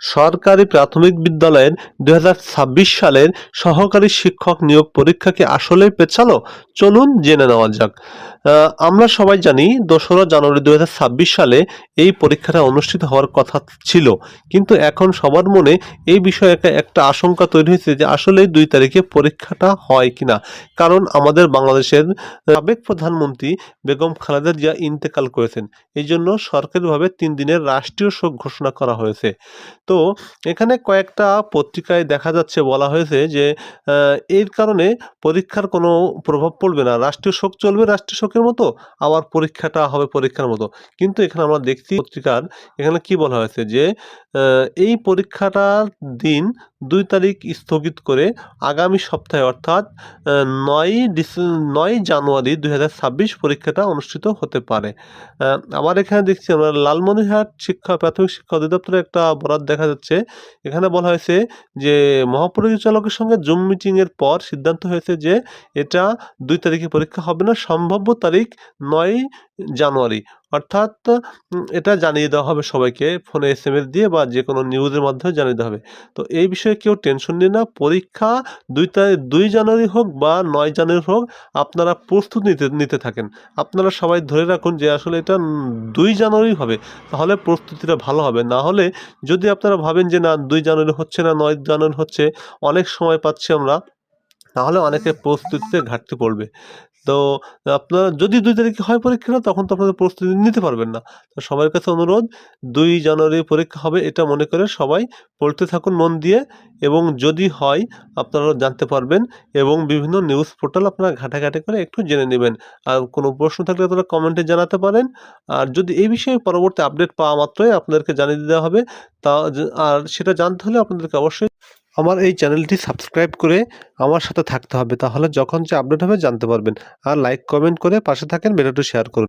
সরকারি প্রাথমিক বিদ্যালয়ের 2026 সালের সহকারী শিক্ষক নিয়োগ পরীক্ষা কি আসলেই পেছালো? চলুন জেনে নেওয়া যাক। আমরা সবাই জানি 2রা জানুয়ারি 2026 সালে এই পরীক্ষাটা অনুষ্ঠিত হওয়ার কথা ছিল। কিন্তু এখন সবার মনে এই বিষয়ে একটা আশঙ্কা তৈরি হয়েছে যে আসলেই 2 তারিখে পরীক্ষাটা হয় কিনা। কারণ আমাদের বাংলাদেশের সাবেক প্রধানমন্ত্রী বেগম খালেদা জিয়া ইন্তেকাল করেছেন। এইজন্য সরকারিভাবে 3 দিনের রাষ্ট্রীয় শোক ঘোষণা করা হয়েছে। তো এখানে কয়েকটা পত্রিকায় দেখা যাচ্ছে, বলা হয়েছে যে এর কারণে পরীক্ষার কোনো প্রভাব পড়বে না। রাষ্ট্রীয় শোক চলবে রাষ্ট্রীয় শোকের মতো, আবার পরীক্ষাটা হবে পরীক্ষার মতো। কিন্তু এখানে আমরা দেখছি পত্রিকার এখানে কি বলা হয়েছে যে এই পরীক্ষাটার দিন 2 তারিখ স্থগিত করে আগামী সপ্তাহে অর্থাৎ আ ৯ জানুয়ারি ২০২৬ পরীক্ষাটা অনুষ্ঠিত হতে পারে। আ আবার এখানে দেখছি আমরা লালমনিরহাট প্রাথমিক শিক্ষা অধিদপ্তরের একটা বরাত দেখা যাচ্ছে। এখানে বলা হয়েছে যে মহাপরিচালকের সঙ্গে জুম মিটিং এর পর সিদ্ধান্ত হয়েছে যে এটা ২ তারিখে পরীক্ষা হবে না। সম্ভাব্য তারিখ ৯ জানুয়ারি। অর্থাৎ এটা জানিয়ে দেওয়া হবে সবাইকে ফোনে এসএমএস দিয়ে বা যেকোনো নিউজের মাধ্যমে জানিয়ে দেওয়া হবে। তো এই বিষয়ে কেউ টেনশন নিন না। পরীক্ষা ২ জানুয়ারি হোক বা ৯ জানুয়ারি হোক, আপনারা প্রস্তুত নিতে থাকেন। আপনারা সবাই ধরে রাখুন যে আসলে এটা ২ জানুয়ারি হবে। তাহলে প্রস্তুতিটা ভালো হবে। না হলে যদি আপনারা ভাবেন যে না ২ জানুয়ারি হচ্ছে না, ৯ জানুয়ারি হচ্ছে, অনেক সময় পাচ্ছি আমরা, তাহলে অনেকের প্রস্তুতিতে ঘাটতি পড়বে। তো আপনারা যদি ২ তারিখে হয় পরীক্ষাটা, তখন তো আপনাদের প্রস্তুতি নিতে পারবেন না। তো সবার কাছে অনুরোধ, ২ জানুয়ারি পরীক্ষা হবে এটা মনে করে সবাই পড়তে থাকুন মন দিয়ে, এবং যদি হয় আপনারা জানতে পারবেন, এবং বিভিন্ন নিউজ পোর্টাল আপনারা ঘাটাঘাটি করে একটু জেনে নেবেন। আর কোনো প্রশ্ন থাকলে আপনারা কমেন্টে জানাতে পারেন। আর যদি এই বিষয়ে পরবর্তী আপডেট পাওয়া মাত্রই আপনাদেরকে জানিয়ে দেওয়া হবে। তা আর সেটা জানতে হলে আপনাদেরকে অবশ্যই আমার এই চ্যানেলটি সাবস্ক্রাইব করে আমার সাথে থাকতে হবে। তাহলে যখন যে আপডেট হবে জানতে পারবেন। আর লাইক, কমেন্ট করে পাশে থাকেন, ভিডিওটি শেয়ার করুন।